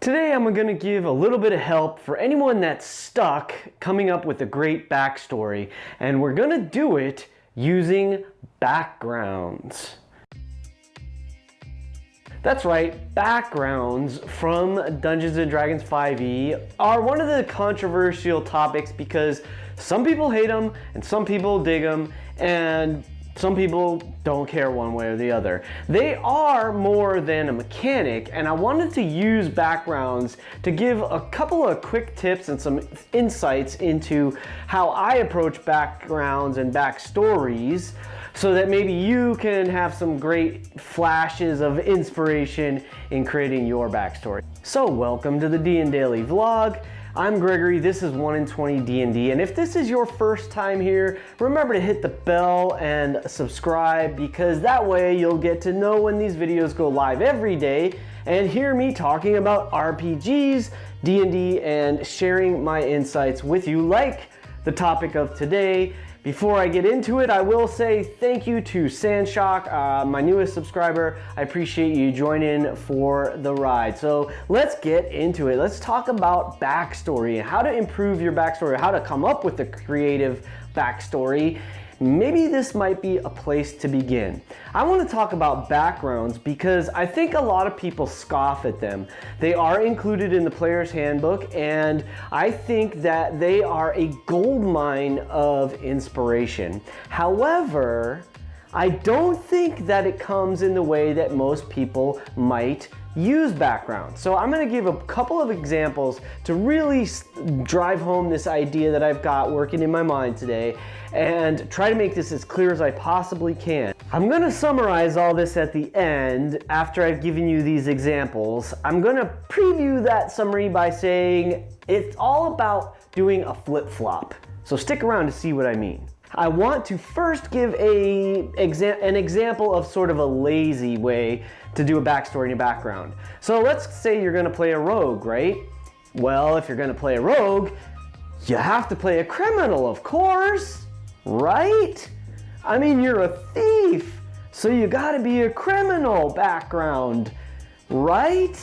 Today I'm going to give a little bit of help for anyone that's stuck coming up with a great backstory, and we're going to do it using backgrounds. That's right, backgrounds from Dungeons & Dragons 5e are one of the controversial topics because some people hate them and some people dig them, and some people don't care one way or the other. They are more than a mechanic, and I wanted to use backgrounds to give a couple of quick tips and some insights into how I approach backgrounds and backstories so that maybe you can have some great flashes of inspiration in creating your backstory. So welcome to the DnDaily vlog. I'm Gregory, this is 1 in 20 DnD, and if this is your first time here, remember to hit the bell and subscribe, because that way you'll get to know when these videos go live every day and hear me talking about RPGs, D&D, and sharing my insights with you, like the topic of today. Before I get into it, I will say thank you to Sandshock, my newest subscriber. I appreciate you joining for the ride. So let's get into it. Let's talk about backstory and how to improve your backstory, how to come up with a creative backstory. Maybe this might be a place to begin. I want to talk about backgrounds because I think a lot of people scoff at them. They are included in the player's handbook, and I think that they are a goldmine of inspiration. However, I don't think that it comes in the way that most people might use background. So I'm going to give a couple of examples to really drive home this idea that I've got working in my mind today and try to make this as clear as I possibly can. I'm going to summarize all this at the end after I've given you these examples. I'm going to preview that summary by saying it's all about doing a flip-flop. So stick around to see what I mean. I want to first give an example of sort of a lazy way to do a backstory and a background. So let's say you're going to play a rogue, right? Well, if you're going to play a rogue, you have to play a criminal, of course, right? I mean, you're a thief, so you got to be a criminal background, right?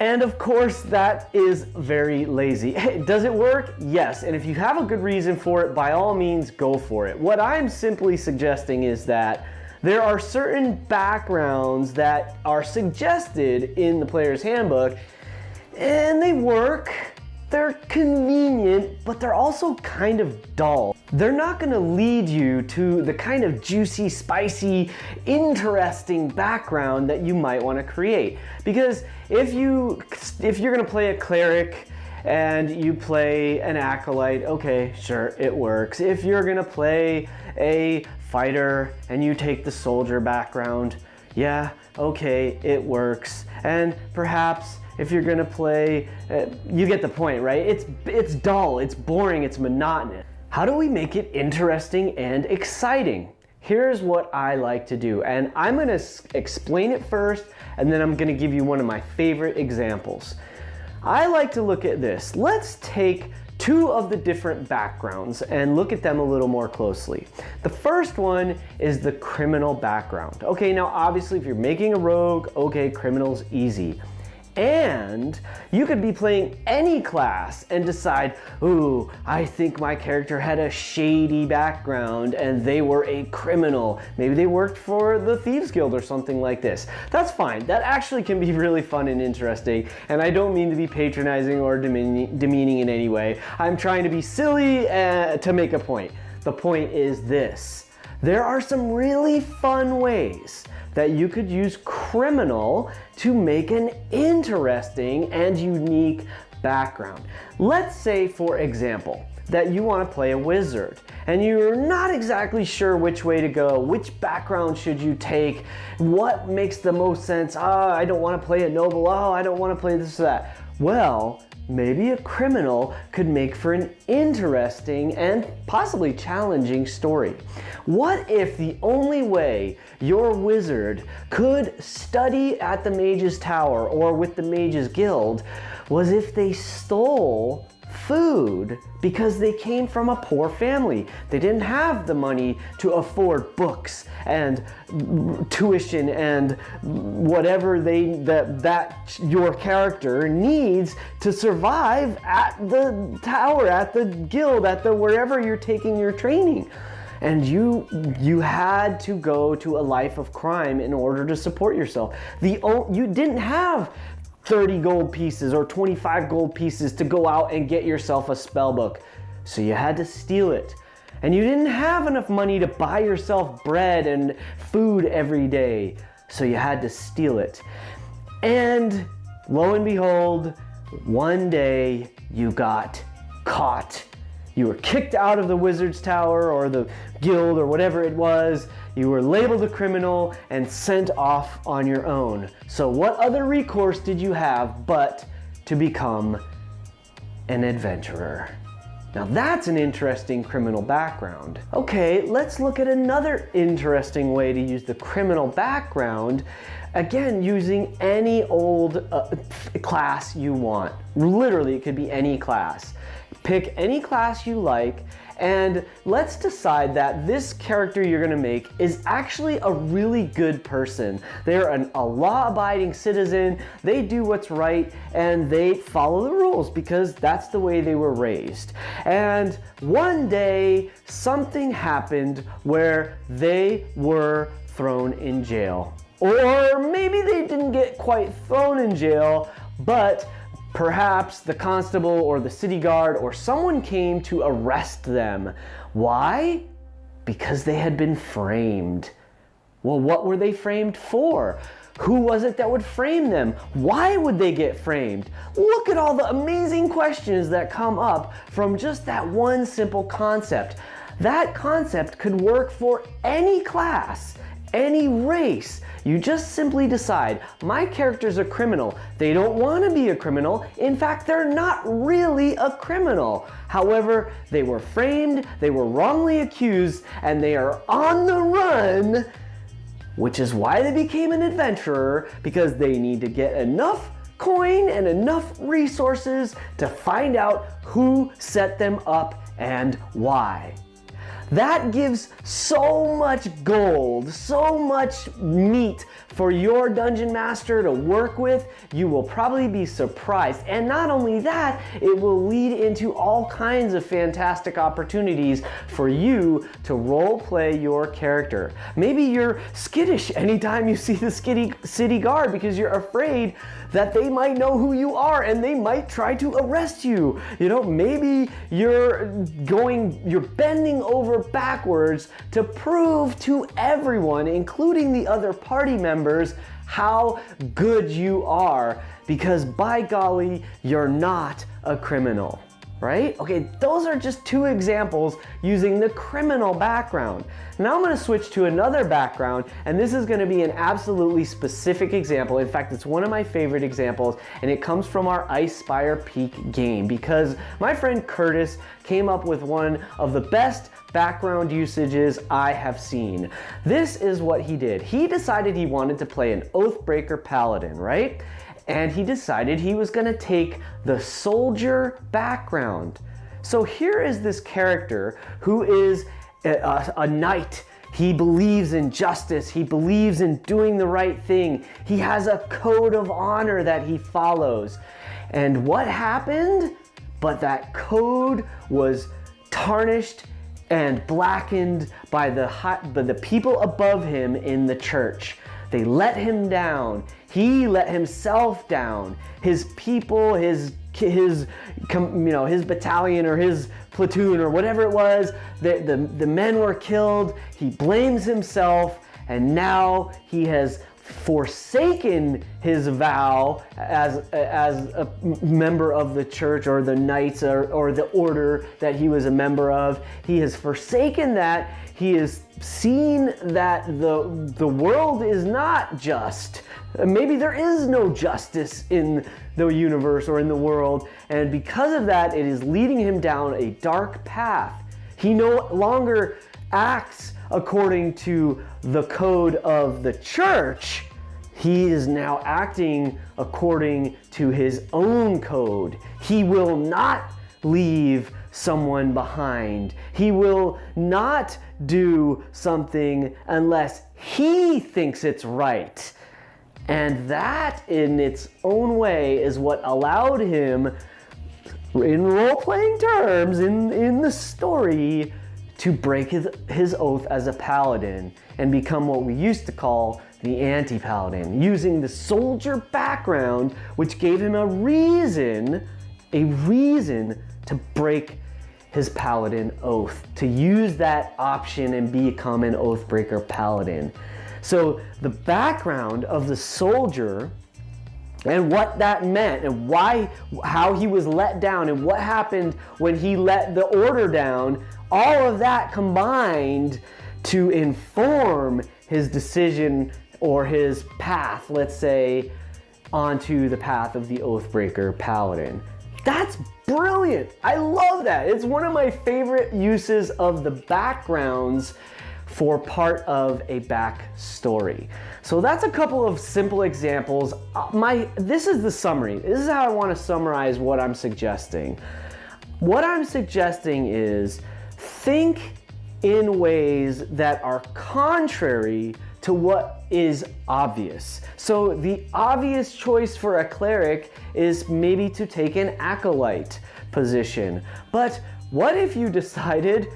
And of course, that is very lazy. Does it work? Yes. And if you have a good reason for it, by all means, go for it. What I'm simply suggesting is that there are certain backgrounds that are suggested in the player's handbook, and they work. They're convenient, but they're also kind of dull. They're not going to lead you to the kind of juicy, spicy, interesting background that you might want to create. Because if you're going to play a cleric and you play an acolyte, okay, sure, it works. If you're going to play a fighter and you take the soldier background, yeah, okay, it works. And perhaps if you're gonna play, you get the point, right? It's dull, it's boring, it's monotonous. How do we make it interesting and exciting? Here's what I like to do, and I'm gonna explain it first, and then I'm gonna give you one of my favorite examples. I like to look at this. Let's take two of the different backgrounds and look at them a little more closely. The first one is the criminal background. Okay, now obviously if you're making a rogue, okay, criminal's easy. And you could be playing any class and decide, ooh, I think my character had a shady background and they were a criminal. Maybe they worked for the Thieves Guild or something like this. That's fine. That actually can be really fun and interesting. And I don't mean to be patronizing or demeaning in any way. I'm trying to be silly to make a point. The point is this. There are some really fun ways that you could use criminal to make an interesting and unique background. Let's say, for example, that you want to play a wizard and you're not exactly sure which way to go, which background should you take, what makes the most sense. I don't want to play a noble, I don't want to play this or that. Well, maybe a criminal could make for an interesting and possibly challenging story. What if the only way your wizard could study at the Mage's Tower or with the Mage's Guild was if they stole food because they came from a poor family. They didn't have the money to afford books and tuition and whatever that your character needs to survive at the tower, at the guild, at the wherever you're taking your training. And you had to go to a life of crime in order to support yourself. You didn't have 30 gold pieces or 25 gold pieces to go out and get yourself a spell book. So you had to steal it. And you didn't have enough money to buy yourself bread and food every day. So you had to steal it. And lo and behold, one day you got caught. You were kicked out of the wizard's tower or the guild or whatever it was. You were labeled a criminal and sent off on your own. So what other recourse did you have but to become an adventurer? Now that's an interesting criminal background. Okay, let's look at another interesting way to use the criminal background. Again, using any old class you want. Literally, it could be any class. Pick any class you like, and let's decide that this character you're gonna make is actually a really good person. They're a law-abiding citizen, they do what's right, and they follow the rules because that's the way they were raised. And one day, something happened where they were thrown in jail. Or maybe they didn't get quite thrown in jail, but perhaps the constable or the city guard or someone came to arrest them. Why? Because they had been framed. Well, what were they framed for? Who was it that would frame them? Why would they get framed? Look at all the amazing questions that come up from just that one simple concept. That concept could work for any class, any race. You just simply decide, my character's a criminal. They don't want to be a criminal. In fact, they're not really a criminal. However, they were framed, they were wrongly accused, and they are on the run, which is why they became an adventurer, because they need to get enough coin and enough resources to find out who set them up and why. That gives so much gold, so much meat for your dungeon master to work with. You will probably be surprised. And not only that, it will lead into all kinds of fantastic opportunities for you to role play your character. Maybe you're skittish anytime you see the city guard because you're afraid that they might know who you are and they might try to arrest you. You know, maybe you're bending over backwards to prove to everyone, including the other party members, how good you are, because by golly, you're not a criminal, right? Okay, those are just two examples using the criminal background. Now I'm going to switch to another background, and this is going to be an absolutely specific example. In fact, it's one of my favorite examples, and it comes from our Ice Spire Peak game, because my friend Curtis came up with one of the best background usages I have seen. This is what he did. He decided he wanted to play an Oathbreaker Paladin, right? And he decided he was going to take the soldier background. So here is this character who is a knight. He believes in justice. He believes in doing the right thing. He has a code of honor that he follows. And what happened? But that code was tarnished and blackened by the people above him in the church. They let him down. He let himself down. His people, his battalion or his platoon or whatever it was, the men were killed. He blames himself, and now he has forsaken his vow as a member of the church or the knights or the order that he was a member of. He has forsaken that. He has seen that the world is not just. Maybe there is no justice in the universe or in the world, and because of that, it is leading him down a dark path. He no longer acts according to the code of the church. He is now acting according to his own code. He will not leave someone behind. He will not do something unless he thinks it's right. And that, in its own way, is what allowed him, in role-playing terms, in the story, to break his oath as a paladin and become what we used to call the anti-paladin, using the soldier background, which gave him a reason to break his paladin oath, to use that option and become an oathbreaker paladin. So the background of the soldier and what that meant and how he was let down and what happened when he let the order down, all of that combined to inform his decision or his path, let's say, onto the path of the Oathbreaker Paladin. That's brilliant. I love that. It's one of my favorite uses of the backgrounds for part of a backstory. So that's a couple of simple examples. This is the summary. This is how I want to summarize what I'm suggesting. What I'm suggesting is think in ways that are contrary to what is obvious. So the obvious choice for a cleric is maybe to take an acolyte position. But what if you decided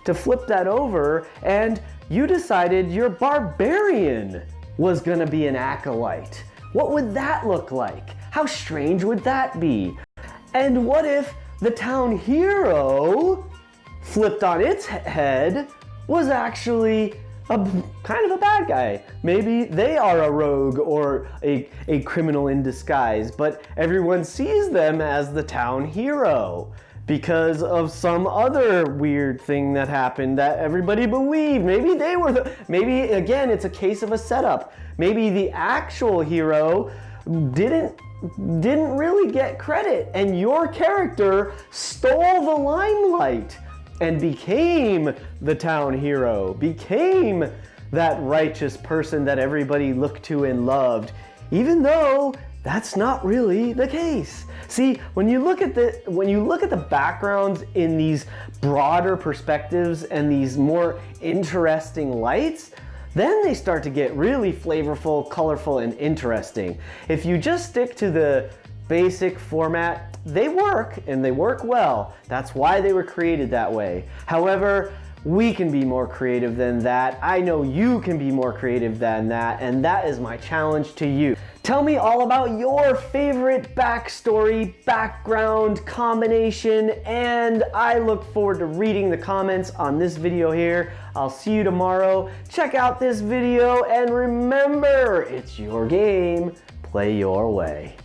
to flip that over and you decided your barbarian was gonna be an acolyte? What would that look like? How strange would that be? And what if the town hero, flipped on its head, was actually kind of a bad guy? Maybe they are a rogue or a criminal in disguise, but everyone sees them as the town hero because of some other weird thing that happened that everybody believed. Maybe they were maybe again, it's a case of a setup. Maybe the actual hero didn't really get credit and your character stole the limelight and became the town hero, became that righteous person that everybody looked to and loved, even though that's not really the case. See, when you look at the backgrounds in these broader perspectives and these more interesting lights, then they start to get really flavorful, colorful, and interesting. If you just stick to the basic format, they work and they work well. That's why they were created that way. However, we can be more creative than that. I know you can be more creative than that, and that is my challenge to you. Tell me all about your favorite backstory, background combination, and I look forward to reading the comments on this video here. I'll see you tomorrow. Check out this video, and remember, it's your game. Play your way.